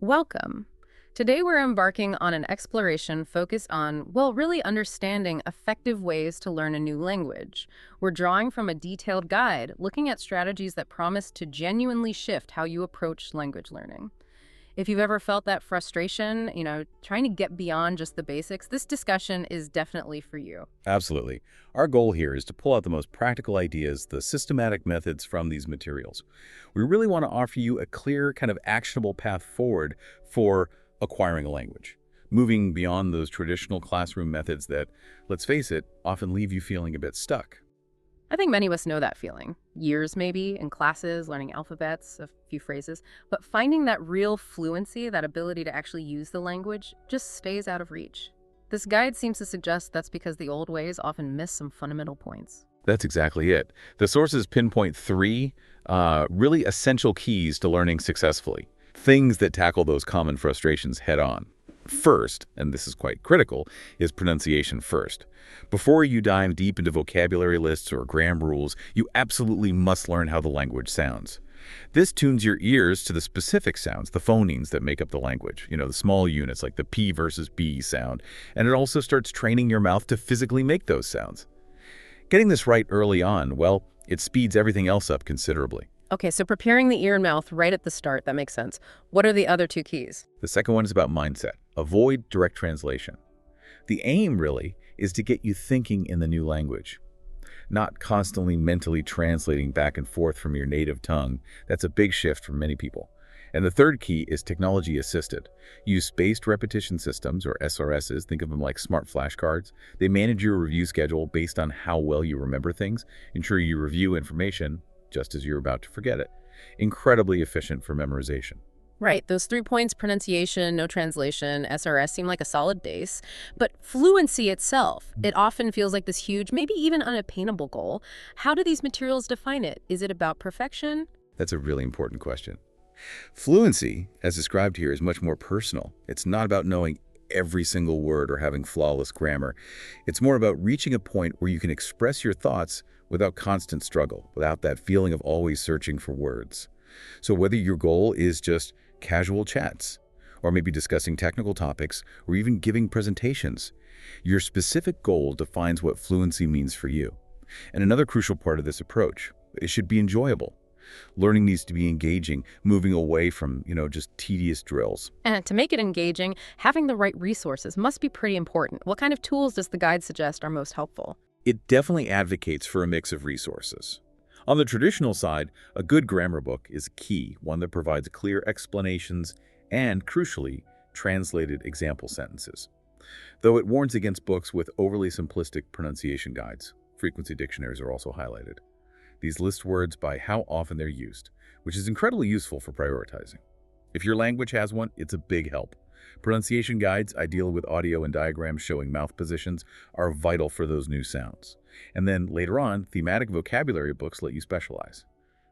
Welcome. Today we're embarking on an exploration focused on, well, really understanding effective ways to learn a new language. We're drawing from a detailed guide, looking at strategies that promise to genuinely shift how you approach language learning. If you've ever felt that frustration, trying to get beyond just the basics, this discussion is definitely for you. Absolutely. Our goal here is to pull out the most practical ideas, the systematic methods from these materials. We really want to offer you a clear, kind of actionable path forward for acquiring a language, moving beyond those traditional classroom methods that, let's face it, often leave you feeling a bit stuck. I think many of us know that feeling. Years, maybe, in classes, learning alphabets, a few phrases. But finding that real fluency, that ability to actually use the language, just stays out of reach. This guide seems to suggest that's because the old ways often miss some fundamental points. That's exactly it. The sources pinpoint three really essential keys to learning successfully, things that tackle those common frustrations head on. First, and this is quite critical, is pronunciation first. Before you dive deep into vocabulary lists or grammar rules, you absolutely must learn how the language sounds. This tunes your ears to the specific sounds, the phonemes that make up the language, the small units like the P versus B sound, and it also starts training your mouth to physically make those sounds. Getting this right early on, well, it speeds everything else up considerably. Okay, so preparing the ear and mouth right at the start, that makes sense. What are the other two keys? The second one is about mindset. Avoid direct translation. The aim, really, is to get you thinking in the new language, not constantly mentally translating back and forth from your native tongue. That's a big shift for many people. And the third key is technology-assisted. Use spaced repetition systems, or SRSs. Think of them like smart flashcards. They manage your review schedule based on how well you remember things, ensure you review information just as you're about to forget it. Incredibly efficient for memorization. Right, those 3 points, pronunciation, no translation, SRS, seem like a solid base. But fluency itself, it often feels like this huge, maybe even unattainable goal. How do these materials define it? Is it about perfection? That's a really important question. Fluency, as described here, is much more personal. It's not about knowing every single word or having flawless grammar. It's more about reaching a point where you can express your thoughts without constant struggle, without that feeling of always searching for words. So whether your goal is just casual chats, or maybe discussing technical topics, or even giving presentations, your specific goal defines what fluency means for you. And another crucial part of this approach, it should be enjoyable. Learning needs to be engaging, moving away from, just tedious drills. And to make it engaging, having the right resources must be pretty important. What kind of tools does the guide suggest are most helpful? It definitely advocates for a mix of resources. On the traditional side, a good grammar book is key, one that provides clear explanations and, crucially, translated example sentences. Though it warns against books with overly simplistic pronunciation guides. Frequency dictionaries are also highlighted. These list words by how often they're used, which is incredibly useful for prioritizing. If your language has one, it's a big help. Pronunciation guides, ideal with audio and diagrams showing mouth positions, are vital for those new sounds. And then later on, thematic vocabulary books let you specialize.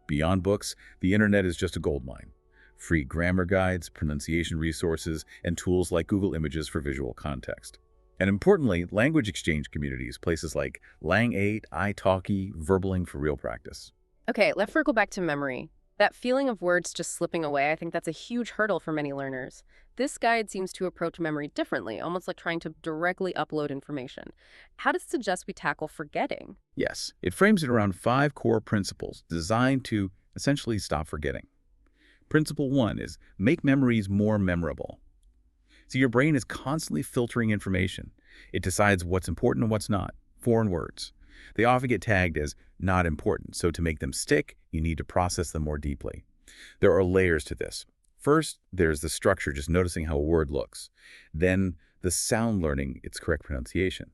Beyond books, the internet is just a goldmine. Free grammar guides, pronunciation resources, and tools like Google Images for visual context. And importantly, language exchange communities, places like Lang8, italki, Verbaling for real practice. Okay, let's circle back to memory. That feeling of words just slipping away, I think that's a huge hurdle for many learners. This guide seems to approach memory differently, almost like trying to directly upload information. How does it suggest we tackle forgetting? Yes, it frames it around 5 core principles designed to essentially stop forgetting. Principle 1 is make memories more memorable. So your brain is constantly filtering information. It decides what's important and what's not. Foreign words. They often get tagged as not important, so to make them stick, you need to process them more deeply. There are layers to this. First, there's the structure, just noticing how a word looks. Then, the sound learning its correct pronunciation.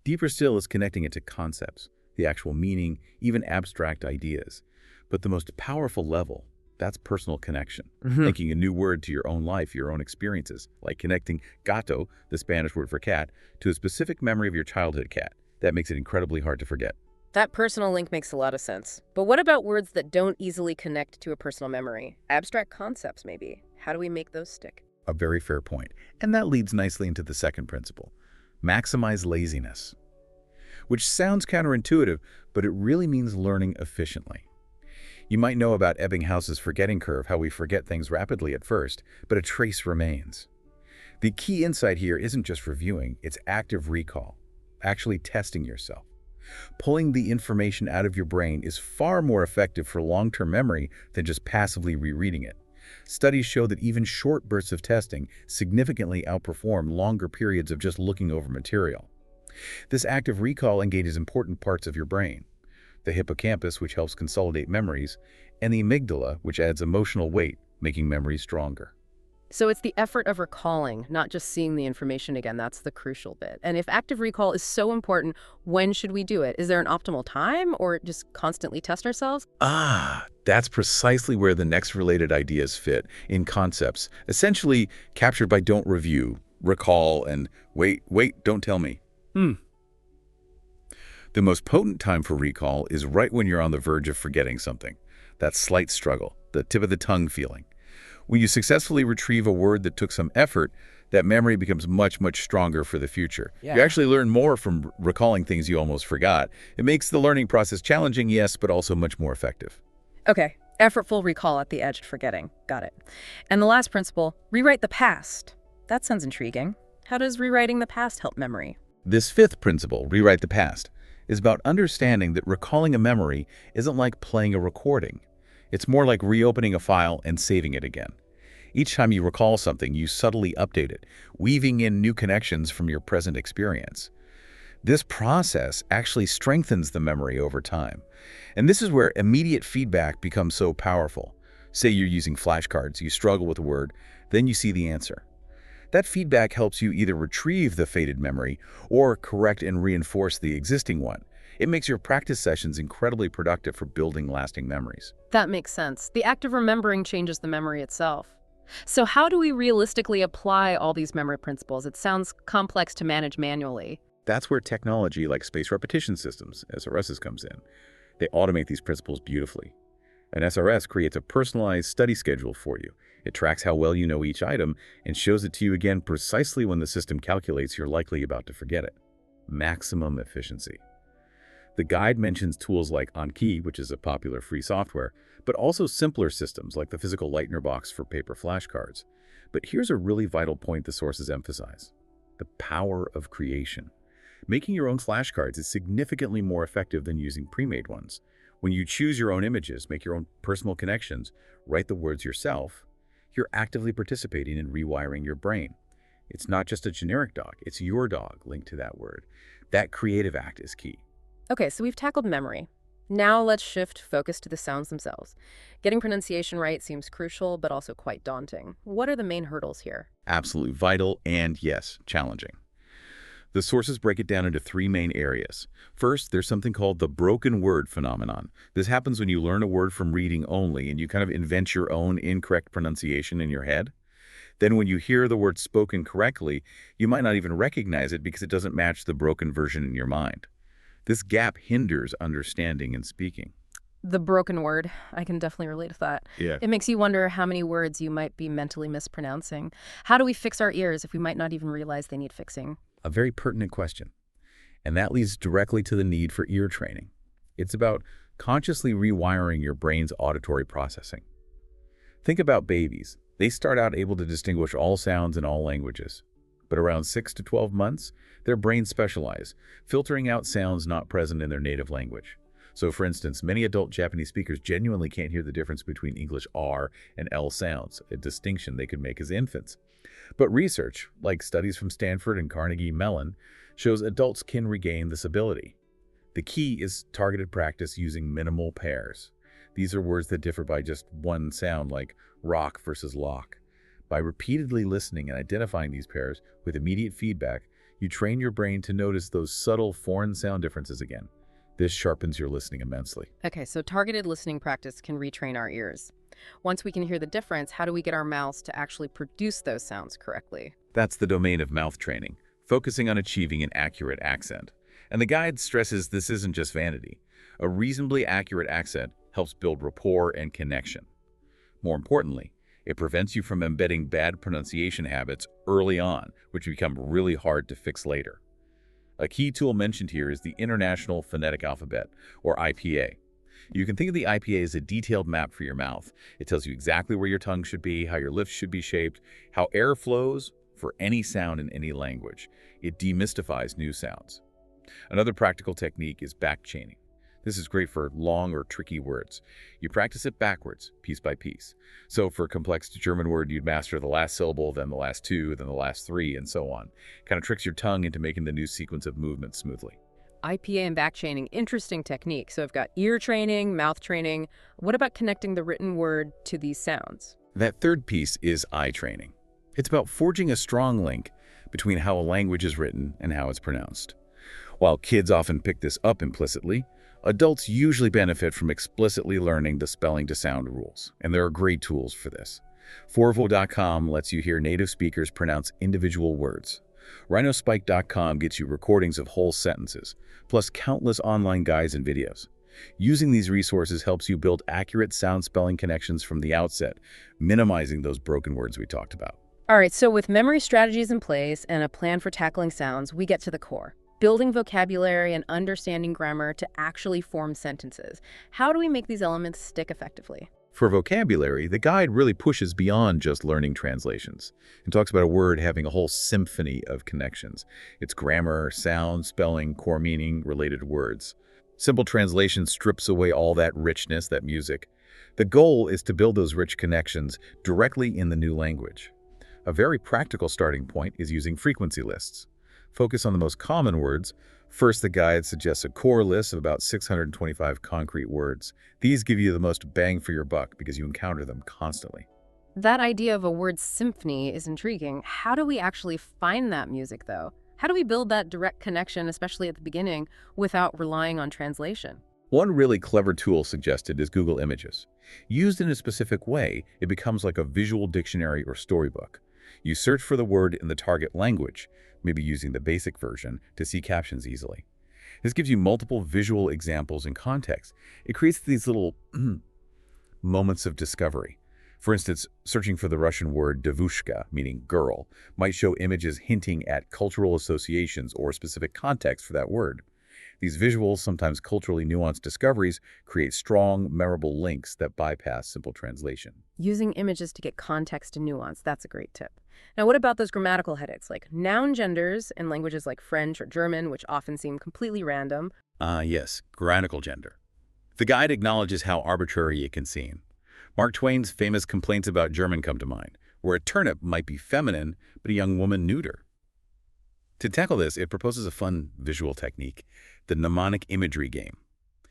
Deeper still is connecting it to concepts, the actual meaning, even abstract ideas. But the most powerful level, that's personal connection. Linking a new word to your own life, your own experiences, like connecting gato, the Spanish word for cat, to a specific memory of your childhood cat. That makes it incredibly hard to forget. That personal link makes a lot of sense. But what about words that don't easily connect to a personal memory? Abstract concepts, maybe. How do we make those stick? A very fair point. And that leads nicely into the second principle. Maximize laziness. Which sounds counterintuitive, but it really means learning efficiently. You might know about Ebbinghaus's forgetting curve, how we forget things rapidly at first, but a trace remains. The key insight here isn't just reviewing, it's active recall, actually testing yourself. Pulling the information out of your brain is far more effective for long-term memory than just passively rereading it. Studies show that even short bursts of testing significantly outperform longer periods of just looking over material. This active recall engages important parts of your brain: the hippocampus, which helps consolidate memories, and the amygdala, which adds emotional weight, making memories stronger. So it's the effort of recalling, not just seeing the information again. That's the crucial bit. And if active recall is so important, when should we do it? Is there an optimal time or just constantly test ourselves? That's precisely where the next related ideas fit in concepts, essentially captured by don't review, recall, and wait, don't tell me. The most potent time for recall is right when you're on the verge of forgetting something. That slight struggle, the tip of the tongue feeling. When you successfully retrieve a word that took some effort, that memory becomes much, much stronger for the future. Yeah. You actually learn more from recalling things you almost forgot. It makes the learning process challenging, yes, but also much more effective. Okay, effortful recall at the edge of forgetting. Got it. And the last principle, rewrite the past. That sounds intriguing. How does rewriting the past help memory? This fifth principle, rewrite the past, is about understanding that recalling a memory isn't like playing a recording. It's more like reopening a file and saving it again. Each time you recall something, you subtly update it, weaving in new connections from your present experience. This process actually strengthens the memory over time. And this is where immediate feedback becomes so powerful. Say you're using flashcards, you struggle with a word, then you see the answer. That feedback helps you either retrieve the faded memory or correct and reinforce the existing one. It makes your practice sessions incredibly productive for building lasting memories. That makes sense. The act of remembering changes the memory itself. So how do we realistically apply all these memory principles? It sounds complex to manage manually. That's where technology like spaced repetition systems, SRSs, comes in. They automate these principles beautifully. An SRS creates a personalized study schedule for you. It tracks how well you know each item and shows it to you again precisely when the system calculates you're likely about to forget it. Maximum efficiency. The guide mentions tools like Anki, which is a popular free software, but also simpler systems like the physical Lightner box for paper flashcards. But here's a really vital point the sources emphasize: the power of creation. Making your own flashcards is significantly more effective than using pre-made ones. When you choose your own images, make your own personal connections, write the words yourself, you're actively participating in rewiring your brain. It's not just a generic dog, it's your dog linked to that word. That creative act is key. Okay, so we've tackled memory. Now let's shift focus to the sounds themselves. Getting pronunciation right seems crucial, but also quite daunting. What are the main hurdles here? Absolutely vital and, yes, challenging. The sources break it down into three main areas. First, there's something called the broken word phenomenon. This happens when you learn a word from reading only and you kind of invent your own incorrect pronunciation in your head. Then when you hear the word spoken correctly, you might not even recognize it because it doesn't match the broken version in your mind. This gap hinders understanding and speaking. The broken word. I can definitely relate to that. Yeah. It makes you wonder how many words you might be mentally mispronouncing. How do we fix our ears if we might not even realize they need fixing? A very pertinent question. And that leads directly to the need for ear training. It's about consciously rewiring your brain's auditory processing. Think about babies. They start out able to distinguish all sounds in all languages. But around 6 to 12 months, their brains specialize, filtering out sounds not present in their native language. So for instance, many adult Japanese speakers genuinely can't hear the difference between English R and L sounds, a distinction they could make as infants. But research, like studies from Stanford and Carnegie Mellon, shows adults can regain this ability. The key is targeted practice using minimal pairs. These are words that differ by just one sound, like rock versus lock. By repeatedly listening and identifying these pairs with immediate feedback, you train your brain to notice those subtle foreign sound differences again. This sharpens your listening immensely. Okay, so targeted listening practice can retrain our ears. Once we can hear the difference, how do we get our mouths to actually produce those sounds correctly? That's the domain of mouth training, focusing on achieving an accurate accent. And the guide stresses this isn't just vanity. A reasonably accurate accent helps build rapport and connection. More importantly, it prevents you from embedding bad pronunciation habits early on, which become really hard to fix later. A key tool mentioned here is the International Phonetic Alphabet, or IPA. You can think of the IPA as a detailed map for your mouth. It tells you exactly where your tongue should be, how your lips should be shaped, how air flows for any sound in any language. It demystifies new sounds. Another practical technique is back-chaining. This is great for long or tricky words. You practice it backwards, piece by piece. So for a complex German word, you'd master the last syllable, then the last two, then the last three, and so on. Kind of tricks your tongue into making the new sequence of movements smoothly. IPA and backchaining, interesting technique. So I've got ear training, mouth training. What about connecting the written word to these sounds? That third piece is eye training. It's about forging a strong link between how a language is written and how it's pronounced. While kids often pick this up implicitly, adults usually benefit from explicitly learning the spelling to sound rules, and there are great tools for this. Forvo.com lets you hear native speakers pronounce individual words. Rhinospike.com gets you recordings of whole sentences, plus countless online guides and videos. Using these resources helps you build accurate sound spelling connections from the outset, minimizing those broken words we talked about. All right, so with memory strategies in place and a plan for tackling sounds, we get to the core. Building vocabulary and understanding grammar to actually form sentences. How do we make these elements stick effectively? For vocabulary, the guide really pushes beyond just learning translations and talks about a word having a whole symphony of connections. It's grammar, sound, spelling, core meaning, related words. Simple translation strips away all that richness, that music. The goal is to build those rich connections directly in the new language. A very practical starting point is using frequency lists. Focus on the most common words. First, the guide suggests a core list of about 625 concrete words. These give you the most bang for your buck because you encounter them constantly. That idea of a word symphony is intriguing. How do we actually find that music, though? How do we build that direct connection, especially at the beginning, without relying on translation? One really clever tool suggested is Google Images. Used in a specific way, it becomes like a visual dictionary or storybook. You search for the word in the target language, maybe using the basic version, to see captions easily. This gives you multiple visual examples and context. It creates these little moments of discovery. For instance, searching for the Russian word devushka, meaning girl, might show images hinting at cultural associations or specific context for that word. These visuals, sometimes culturally nuanced discoveries, create strong, memorable links that bypass simple translation. Using images to get context and nuance, that's a great tip. Now, what about those grammatical headaches, like noun genders in languages like French or German, which often seem completely random? Yes, grammatical gender. The guide acknowledges how arbitrary it can seem. Mark Twain's famous complaints about German come to mind, where a turnip might be feminine, but a young woman neuter. To tackle this, it proposes a fun visual technique, the mnemonic imagery game.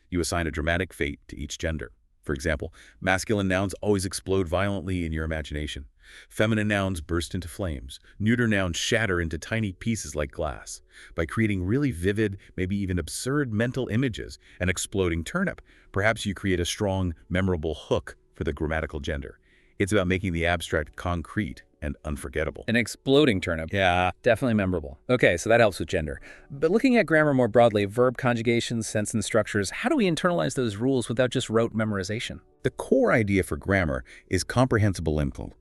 You assign a dramatic fate to each gender. For example, masculine nouns always explode violently in your imagination. Feminine nouns burst into flames. Neuter nouns shatter into tiny pieces like glass. By creating really vivid, maybe even absurd mental images, an exploding turnip, perhaps you create a strong, memorable hook for the grammatical gender. It's about making the abstract concrete and unforgettable. An exploding turnip. Yeah. Definitely memorable. Okay, so that helps with gender. But looking at grammar more broadly, verb conjugations, sentence structures, how do we internalize those rules without just rote memorization? The core idea for grammar is comprehensible input.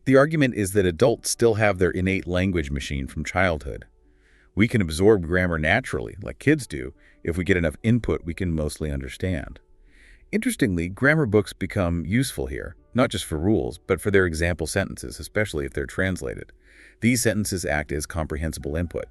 The argument is that adults still have their innate language machine from childhood. We can absorb grammar naturally, like kids do, if we get enough input we can mostly understand. Interestingly, grammar books become useful here, not just for rules, but for their example sentences, especially if they're translated. These sentences act as comprehensible input.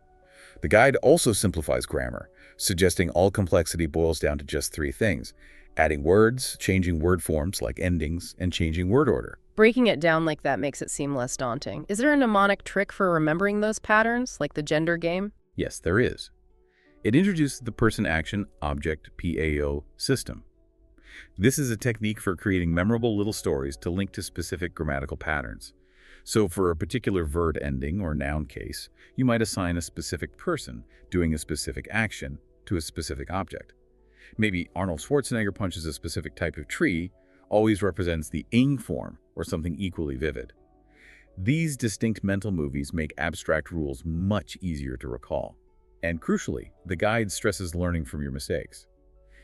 The guide also simplifies grammar, suggesting all complexity boils down to just three things: adding words, changing word forms like endings, and changing word order. Breaking it down like that makes it seem less daunting. Is there a mnemonic trick for remembering those patterns, like the gender game? Yes, there is. It introduces the person-action-object PAO system. This is a technique for creating memorable little stories to link to specific grammatical patterns. So for a particular verb ending or noun case, you might assign a specific person doing a specific action to a specific object. Maybe Arnold Schwarzenegger punches a specific type of tree, always represents the ing form or something equally vivid. These distinct mental movies make abstract rules much easier to recall. And crucially, the guide stresses learning from your mistakes.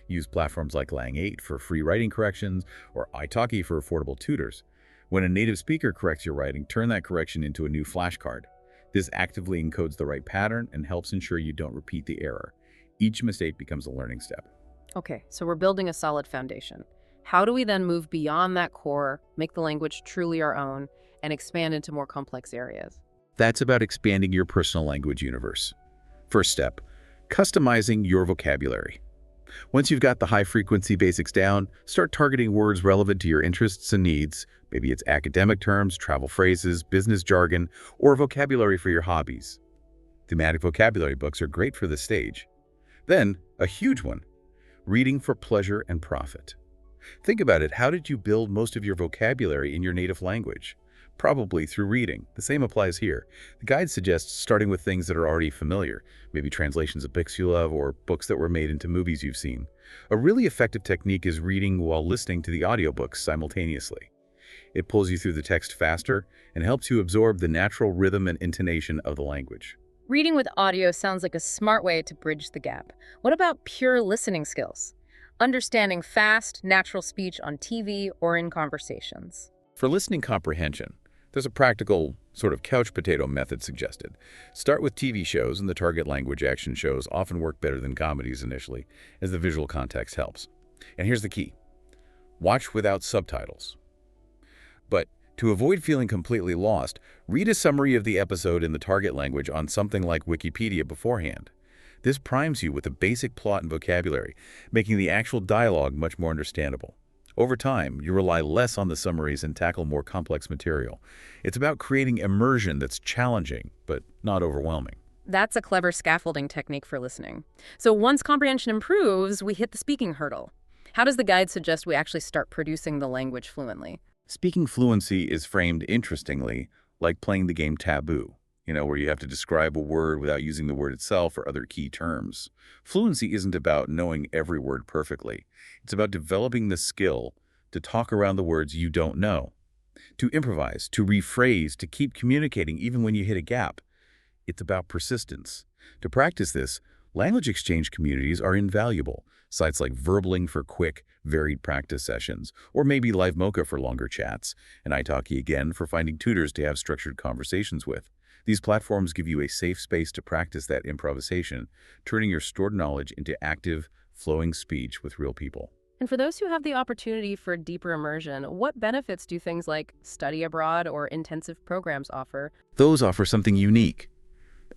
Use platforms like Lang8 for free writing corrections or italki for affordable tutors. When a native speaker corrects your writing, turn that correction into a new flashcard. This actively encodes the right pattern and helps ensure you don't repeat the error. Each mistake becomes a learning step. Okay, so we're building a solid foundation. How do we then move beyond that core, make the language truly our own, and expand into more complex areas? That's about expanding your personal language universe. First step, customizing your vocabulary. Once you've got the high-frequency basics down, start targeting words relevant to your interests and needs. Maybe it's academic terms, travel phrases, business jargon, or vocabulary for your hobbies. Thematic vocabulary books are great for this stage. Then, a huge one, reading for pleasure and profit. Think about it. How did you build most of your vocabulary in your native language? Probably through reading. The same applies here. The guide suggests starting with things that are already familiar, maybe translations of books you love or books that were made into movies you've seen. A really effective technique is reading while listening to the audiobooks simultaneously. It pulls you through the text faster and helps you absorb the natural rhythm and intonation of the language. Reading with audio sounds like a smart way to bridge the gap. What about pure listening skills? Understanding fast, natural speech on TV or in conversations. For listening comprehension, there's a practical, sort of couch potato method suggested. Start with TV shows, and the target language action shows often work better than comedies initially, as the visual context helps. And here's the key. Watch without subtitles. But to avoid feeling completely lost, read a summary of the episode in the target language on something like Wikipedia beforehand. This primes you with a basic plot and vocabulary, making the actual dialogue much more understandable. Over time, you rely less on the summaries and tackle more complex material. It's about creating immersion that's challenging, but not overwhelming. That's a clever scaffolding technique for listening. So once comprehension improves, we hit the speaking hurdle. How does the guide suggest we actually start producing the language fluently? Speaking fluency is framed interestingly, like playing the game Taboo, where you have to describe a word without using the word itself or other key terms. Fluency isn't about knowing every word perfectly. It's about developing the skill to talk around the words you don't know, to improvise, to rephrase, to keep communicating even when you hit a gap. It's about persistence. To practice this, language exchange communities are invaluable. Sites like Verbling for quick, varied practice sessions, or maybe Live Mocha for longer chats, and italki again for finding tutors to have structured conversations with. These platforms give you a safe space to practice that improvisation, turning your stored knowledge into active, flowing speech with real people. And for those who have the opportunity for deeper immersion, what benefits do things like study abroad or intensive programs offer? Those offer something unique.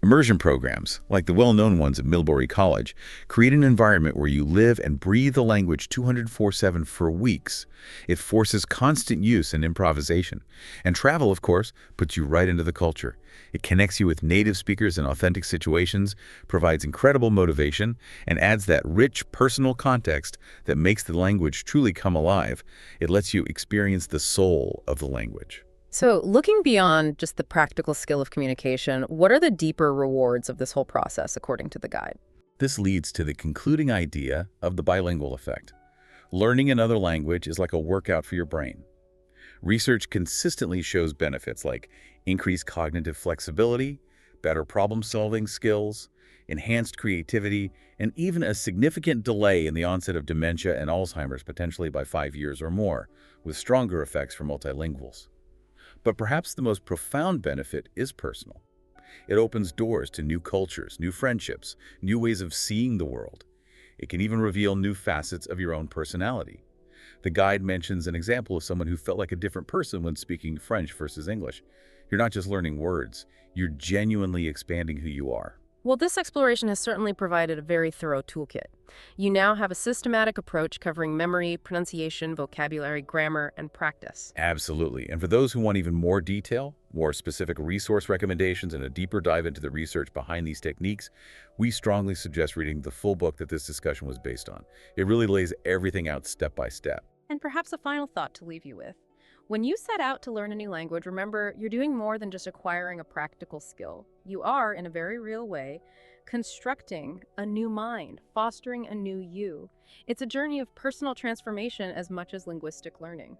Immersion programs, like the well-known ones at Millbury College, create an environment where you live and breathe the language 204/7 for weeks. It forces constant use and improvisation. And travel, of course, puts you right into the culture. It connects you with native speakers in authentic situations, provides incredible motivation, and adds that rich, personal context that makes the language truly come alive. It lets you experience the soul of the language. So looking beyond just the practical skill of communication, what are the deeper rewards of this whole process, according to the guide? This leads to the concluding idea of the bilingual effect. Learning another language is like a workout for your brain. Research consistently shows benefits like increased cognitive flexibility, better problem-solving skills, enhanced creativity, and even a significant delay in the onset of dementia and Alzheimer's, potentially by 5 years or more, with stronger effects for multilinguals. But perhaps the most profound benefit is personal. It opens doors to new cultures, new friendships, new ways of seeing the world. It can even reveal new facets of your own personality. The guide mentions an example of someone who felt like a different person when speaking French versus English. You're not just learning words, you're genuinely expanding who you are. Well, this exploration has certainly provided a very thorough toolkit. You now have a systematic approach covering memory, pronunciation, vocabulary, grammar, and practice. Absolutely. And for those who want even more detail, more specific resource recommendations, and a deeper dive into the research behind these techniques, we strongly suggest reading the full book that this discussion was based on. It really lays everything out step by step. And perhaps a final thought to leave you with. When you set out to learn a new language, remember, you're doing more than just acquiring a practical skill. You are, in a very real way, constructing a new mind, fostering a new you. It's a journey of personal transformation as much as linguistic learning.